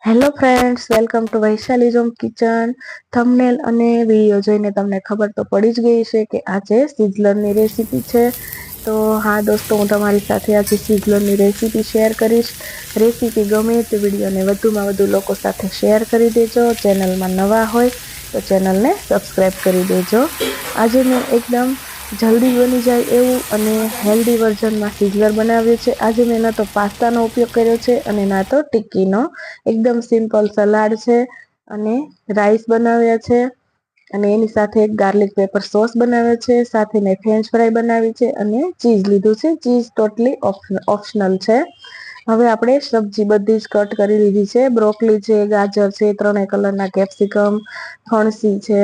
Hello friends, welcome to Vaishali's home kitchen. Thumbnail અને video જોઈને તમને ખબર તો પડી જ ગઈ છે કે આજે સિઝલરની રેસીપી છે. તો હા દોસ્તો, હું તમારી સાથે આજે સિઝલરની રેસીપી શેર કરીશ. રેસીપી ગમે તો વિડીયોને વધુમાં વધુ લોકો સાથે શેર કરી દેજો. ચેનલમાં નવા હોય તો ચેનલને સબસ્ક્રાઈબ કરી દેજો. આજે મેં એકદમ જલ્દી બની જાય એવું અને હેલ્ધી વર્ઝનમાં સિઝલર બનાવ્યું છે. આજે મેં ના તો પાસ્તાનો ઉપયોગ કર્યો છે અને ના તો ટિક્કીનો. એકદમ સિમ્પલ સલાડ છે અને રાઈસ બનાવ્યા છે અને એની સાથે એક ગાર્લિક પેપર સોસ બનાવ્યો છે. સાથે મેં ફ્રેન્ચ ફ્રાય બનાવી છે અને ચીઝ લીધું છે. ચીઝ ટોટલી ઓપ્શનલ છે. હવે આપણે સબ્જી બધી જ કટ કરી લીધી છે. બ્રોકલી છે, ગાજર છે, 3 કલરના કેપ્સિકમ, ફણસી છે,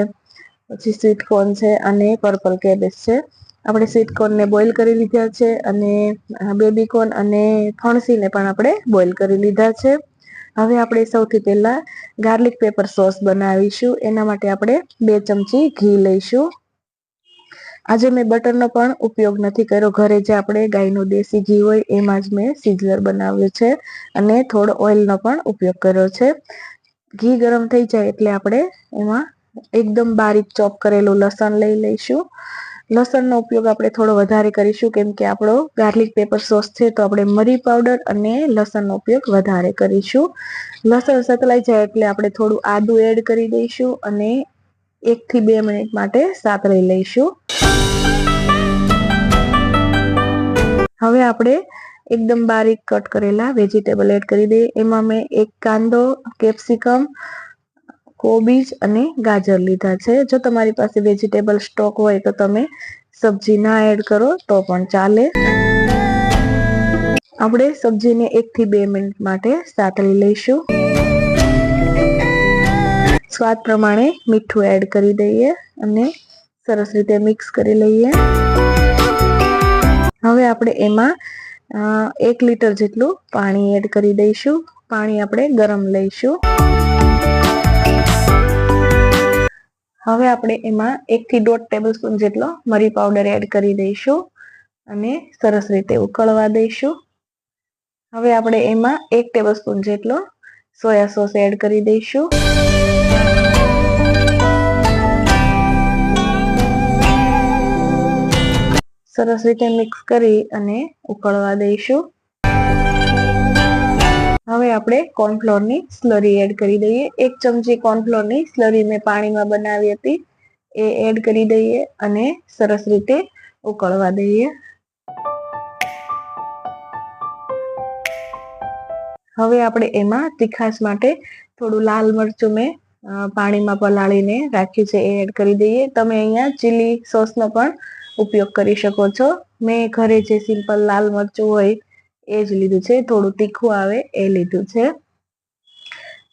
પછી સ્વીટ કોર્ન છે અને પર્પલ કેબેજ છે. આપણે સ્વીટ કોર્નને બોઇલ કરી લીધા છે અને બેબી કોર્ન અને ફણસીને પણ આપણે બોઇલ કરી લીધા છે. હવે આપણે સૌથી પહેલા ગાર્લિક પેપર સોસ બનાવીશું. એના માટે આપણે 2 ચમચી ઘી લઈશું. આજે મેં બટરનો પણ ઉપયોગ નથી કર્યો. ઘરે જે આપણે ગાયનું દેશી ઘી હોય એમાં જ મેં સિઝલર બનાવ્યું છે અને થોડો ઓઇલનો પણ ઉપયોગ કર્યો છે. ઘી ગરમ થઈ જાય એટલે આપણે એમાં એકદમ બારીક ચોપ કરેલું લસણ લઈ લઈશું. લસણનો ઉપયોગ આપણે થોડો વધારે કરીશું કેમ કે આપણો ગાર્લિક પેપર સોસ છે તો આપણે મરી પાવડર અને લસણનો ઉપયોગ વધારે કરીશું. લસણ સતળાઈ જાય એટલે આપણે થોડું આદું એડ કરી દઈશું અને 1 થી 2 મિનિટ માટે સાતળી લઈશું. હવે આપણે એકદમ બારીક કટ કરેલા વેજીટેબલ એડ કરી દઈએ. એમાં મેં 1 કાંદો, કેપ્સિકમ, કોબીજ અને ગાજર લીધા છે. જો તમારી પાસે વેજીટેબલ સ્ટોક હોય તો તમે સબ્જી ના એડ કરો તો પણ ચાલે. આપણે સબ્જીને 1 થી 2 મિનિટ માટે સાતળી લઈશું. સ્વાદ પ્રમાણે મીઠું એડ કરી દઈએ અને સરસ રીતે મિક્સ કરી લઈએ. હવે આપણે એમાં 1 લીટર જેટલું પાણી એડ કરી દઈશું. પાણી આપણે ગરમ લઈશું. હવે આપણે એમાં 1 થી 1.5 ટેબલસ્પૂન જેટલો મરી પાવડર એડ કરી દઈશું અને સરસ રીતે ઉકળવા દઈશું. હવે આપણે એમાં 1 ટેબલસ્પૂન જેટલો સોયા સોસ એડ કરી દઈશું. સરસ રીતે મિક્સ કરી અને ઉકળવા દઈશું. હવે આપણે કોર્નફ્લોરની સ્લરી એડ કરી દઈએ. 1 ચમચી કોર્નફ્લોરની સ્લરી મેં પાણીમાં બનાવી હતી એ એડ કરી દઈએ અને સરસ રીતે ઉકળવા દઈએ. હવે આપણે એમાં તીખાશ માટે થોડું લાલ મરચું મેં પાણીમાં પલાળીને રાખ્યું છે એ એડ કરી દઈએ. તમે અહીંયા ચીલી સોસનો પણ ઉપયોગ કરી શકો છો. મેં ઘરે જે સિમ્પલ લાલ મરચું હોય એ જ લીધું છે. થોડું તીખું આવે એ લીધું છે.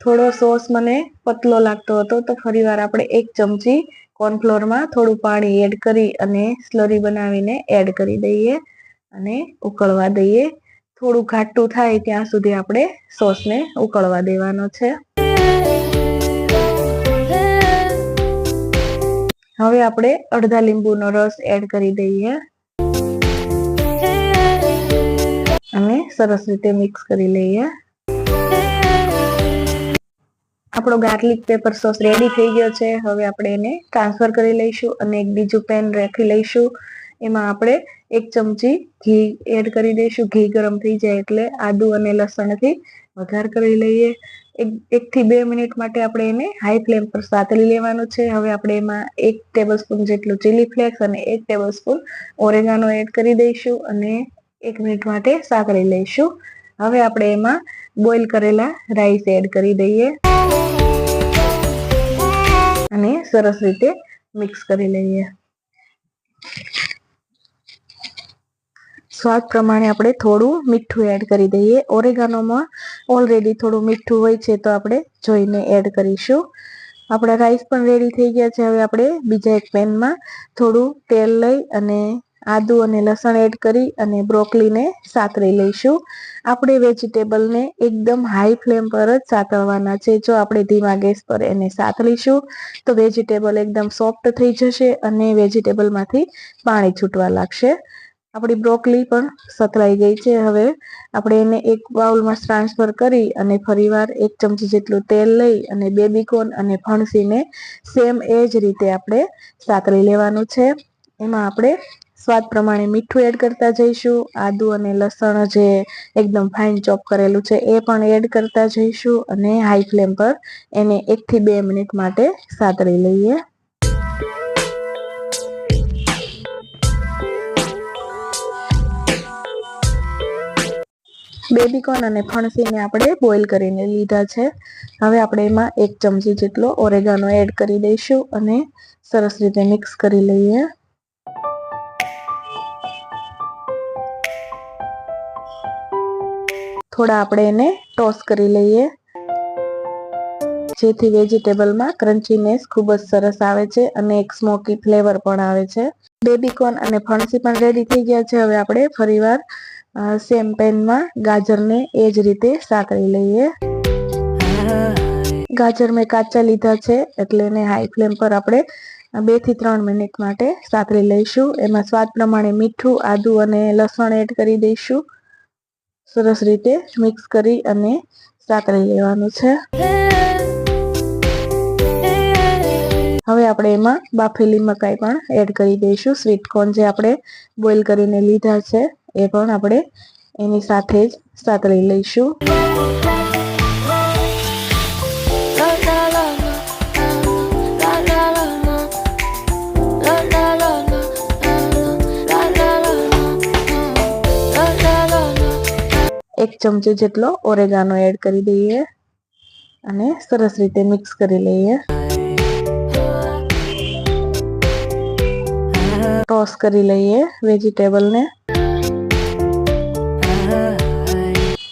થોડો સોસ મને પતલો લાગતો હતો તો ફરીવાર આપણે 1 ચમચી કોર્નફ્લોરમાં થોડું પાણી એડ કરી અને સ્લરી બનાવીને એડ કરી દઈએ અને ઉકળવા દઈએ. થોડું ઘાટું થાય ત્યાં સુધી આપણે સોસને ઉકળવા દેવાનો છે. હવે આપણે અડધા લીંબુનો રસ એડ કરી દઈએ અને સરસ રીતે મિક્સ કરી લઈએ. આપણો ગાર્લિક પેપર સોસ રેડી થઈ ગયો છે. હવે આપણે એને ટ્રાન્સફર કરી લઈશું અને એક બીજું પેન રાખી લઈશું. એમાં આપણે 1 ચમચી ઘી એડ કરી દઈશું. ઘી ગરમ થઈ જાય એટલે આદુ અને લસણથી વઘાર કરી લઈએ. 1 થી 2 મિનિટ માટે આપણે એને હાઈ ફ્લેમ પર સાતળી લેવાનું છે. હવે આપણે એમાં 1 ટેબલસ્પૂન જેટલું ચીલી ફ્લેક્સ અને 1 ટેબલસ્પૂન ઓરેગાનો એડ કરી દઈશું અને 1 મિનિટ માટે સાતળી લઈશું. હવે આપણે એમાં બોઇલ કરેલા રાઈસ એડ કરી દઈએ અને સરસ રીતે મિક્સ કરી લઈએ. સ્વાદ પ્રમાણે આપણે થોડું મીઠું એડ કરી દઈએ. ઓરેગાનોમાં ઓલરેડી થોડું મીઠું હોય છે તો આપણે જોઈને એડ કરીશું. આપણા રાઈસ પણ રેડી થઈ ગયા છે. હવે આપણે બીજા એક પેનમાં થોડું તેલ લઈ અને આદુ અને લસણ એડ કરી અને બ્રોકલીને સાતળી લઈશું. આપણે વેજીટેબલને એકદમ હાઈ ફ્લેમ પર જ સાતળવાના છે. જો આપણે ધીમા ગેસ પર એને સાતળીશું તો વેજીટેબલ એકદમ સોફ્ટ થઈ જશે અને વેજીટેબલમાંથી પાણી છૂટવા લાગશે. આપણી બ્રોકલી પણ સતળાઈ ગઈ છે. હવે આપણે એને એક બાઉલમાં ટ્રાન્સફર કરી અને ફરીવાર 1 ચમચી જેટલું તેલ લઈ અને બેબીકોર્ન અને ફણસીને સેમ એ જ રીતે આપણે સાતળી લેવાનું છે. એમાં આપણે સ્વાદ પ્રમાણે મીઠું એડ કરતા જઈશું. આદુ અને લસણ જે એકદમ ફાઇન ચોપ કરેલું છે એ પણ એડ કરતા જઈશું અને હાઈ ફ્લેમ પર એને 1 થી 2 મિનિટ માટે સાતળી લઈએ. બેબીકોર્ન અને ફણસીને આપણે બોઇલ કરીને લીધા છે. હવે આપણે એમાં 1 ચમચી જેટલો ઓરેગાનો એડ કરી દઈશું અને સરસ રીતે મિક્સ કરી લઈએ. થોડા આપણે એને ટોસ કરી લઈએ જેથી વેજીટેબલમાં ક્રન્ચીનેસ ખૂબ જ સરસ આવે છે અને એક સ્મોકી ફ્લેવર પણ આવે છે. બેબીકોર્ન અને ફણસી પણ રેડી થઈ ગયા છે. હવે આપણે ફરીવાર સેમ પેનમાં ગાજરને એ જ રીતે સાતળી લઈએ. ગાજર મેં કાચા લીધા છે એટલે એને હાઈ ફ્લેમ પર આપણે 2 થી 3 મિનિટ માટે સાતળી લઈશું. એમાં સ્વાદ પ્રમાણે મીઠું, આદુ અને લસણ એડ કરી દઈશું. સરસ રીતે મિક્સ કરી અને સાતળી લેવાનું છે. હવે આપણે એમાં બાફેલી મકાઈ પણ એડ કરી દઈશું. સ્વીટ કોર્ન જે આપણે બોઇલ કરીને લીધા છે એ પણ આપણે એની સાથે જ સાતળી લઈશું. એક ચમચી જેટલો ઓરેગાનો એડ કરી દઈએ અને સરસ રીતે મિક્સ કરી લઈએ. ટોસ કરી લઈએ વેજીટેબલને.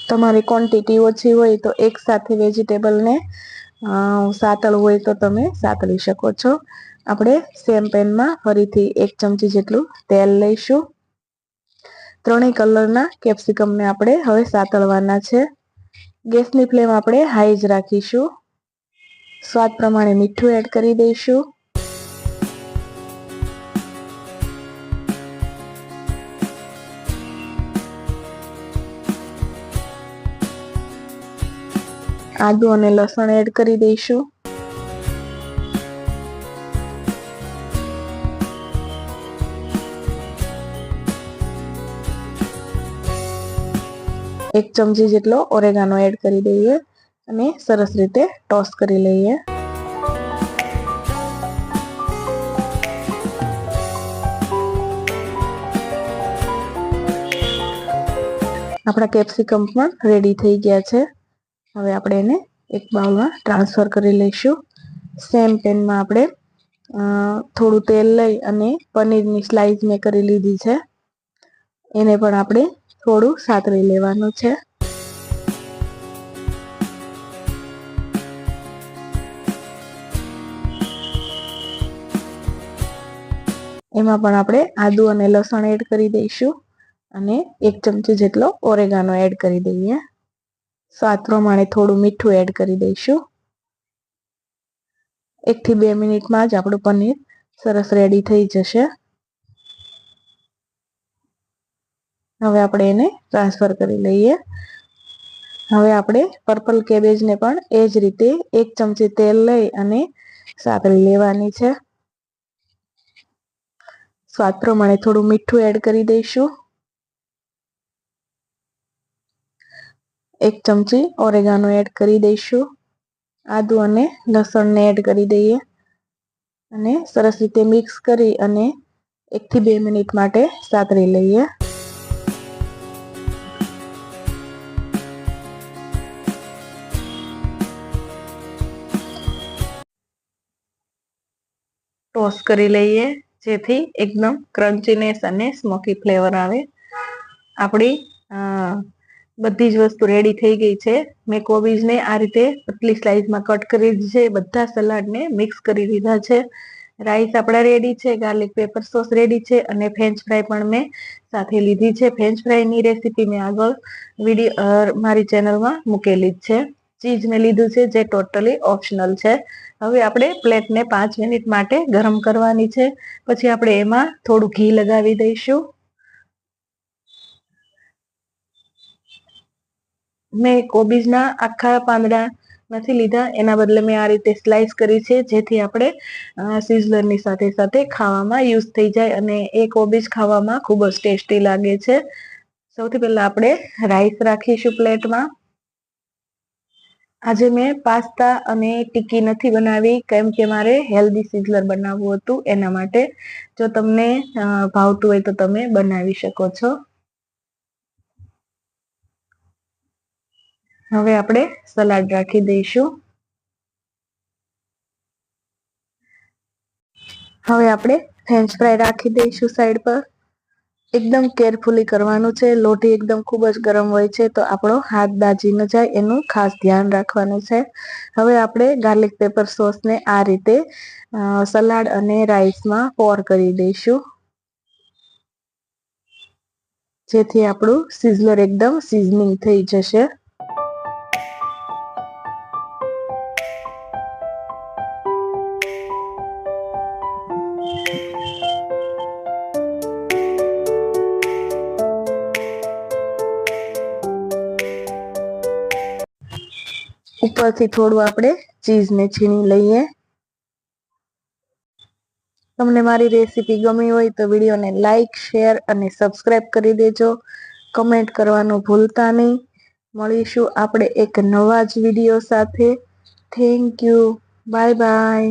તમારી ક્વોન્ટિટી ઓછી હોય તો એક સાથે વેજીટેબલને સાતળવું હોય તો તમે સાતળી શકો છો. આપણે સેમ પેનમાં ફરીથી 1 ચમચી જેટલું તેલ લઈશું. ત્રણેય કલરના કેપ્સિકમને આપણે હવે સાતળવાના છે. ગેસની ફ્લેમ આપણે હાઈ જ રાખીશું. સ્વાદ પ્રમાણે મીઠું એડ કરી દઈશું. આદુ અને લસણ એડ કરી દઈશું. એક ચમચી જેટલો ઓરેગાનો એડ કરી દઈએ અને સરસ રીતે ટોસ કરી લઈએ. આપણા કેપ્સિકમ પણ રેડી થઈ ગયા છે. હવે આપણે એને એક બાઉલમાં ટ્રાન્સફર કરી લઈશું. સેમ પેનમાં આપણે થોડું તેલ લઈ અને પનીરની સ્લાઇસ મેં કરી લીધી છે. એને પણ આપણે થોડું સાતળી લેવાનું છે. એમાં પણ આપણે આદુ અને લસણ એડ કરી દઈશું અને 1 ચમચી જેટલો ઓરેગાનો એડ કરી દઈએ. સ્વાદ પ્રમાણે થોડું મીઠું એડ કરી દઈશું. 1 થી 2 મિનિટમાં જ આપણું પનીર સરસ રેડી થઈ જશે. હવે આપણે એને ટ્રાન્સફર કરી લઈએ. હવે આપણે પર્પલ કેબેજને પણ એ જ રીતે 1 ચમચી તેલ લઈ અને સાતળી લેવાની છે. સ્વાદ પ્રમાણે થોડું મીઠું એડ કરી દઈશું. 1 ચમચી ઓરેગાનો એડ કરી દઈશું. આદુ અને લસણને એડ કરી દઈએ અને સરસ રીતે મિક્સ કરી અને 1 થી 2 મિનિટ માટે સાતળી લઈએ. ટોસ કરી લઈએ જેથી એકદમ ક્રન્ચીનેસ અને સ્મોકી ફ્લેવર આવે. આપણી બધી જ વસ્તુ રેડી થઈ ગઈ છે. મેં કોબીજને આ રીતે પતલી સ્લાઇસમાં કટ કરી દીધી છે. બધા સલાડને મિક્સ કરી દીધા છે. રાઈસ આપણા રેડી છે. ગાર્લિક પેપર સોસ રેડી છે અને ફ્રેન્ચ ફ્રાય પણ મેં સાથે લીધી છે. ફ્રેન્ચ ફ્રાયની રેસીપી મેં આગળ મારી ચેનલમાં મૂકેલી જ છે. ચીઝ મેં લીધું છે જે ટોટલી ઓપ્શનલ છે. હવે આપણે પ્લેટને 5 મિનિટ માટે ગરમ કરવાની છે. પછી આપણે એમાં થોડું ઘી લગાવી દઈશું મેં કોબીજના આખા પાંદડા નથી લીધા, એના બદલે મેં આ રીતે સ્લાઇસ કરી છે, જેથી આપણે સિઝલરની સાથે સાથે ખાવામાં યુઝ થઈ જાય અને એ કોબીજ ખાવામાં ખૂબ જ ટેસ્ટી લાગે છે. સૌથી પહેલા આપણે રાઈસ રાખીશું પ્લેટમાં. આજે મેં પાસ્તા અને ટિક્કી નથી બનાવી, કેમ કે મારે હેલ્ધી સિઝલર બનાવવું હતું એના માટે. જો તમને ભાવતું હોય તો તમે બનાવી શકો છો. હવે આપણે સલાડ રાખી દઈશું. હવે આપણે ફ્રેન્ચ ફ્રાય રાખી દઈશું સાઈડ પર. એકદમ કેરફુલી કરવાનું છે, લોટી એકદમ ખૂબ જ ગરમ હોય છે, તો આપણો હાથ દાજી ન જાય એનું ખાસ ધ્યાન રાખવાનું છે. હવે આપણે ગાર્લિક પેપર સોસને આ રીતે સલાડ અને રાઈસમાં પોર કરી દઈશું, જેથી આપણું સિઝલર એકદમ સિઝનિંગ થઈ જશે. ઉપરથી થોડું આપણે ચીઝને છીણી લઈએ. તમને મારી રેસીપી ગમી હોય તો વિડીયોને લાઈક, શેર અને સબસ્ક્રાઇબ કરી દેજો. કમેન્ટ કરવાનું ભૂલતા નહીં. મળીશું આપણે એક નવા જ વિડીયો સાથે. Thank you. Bye bye.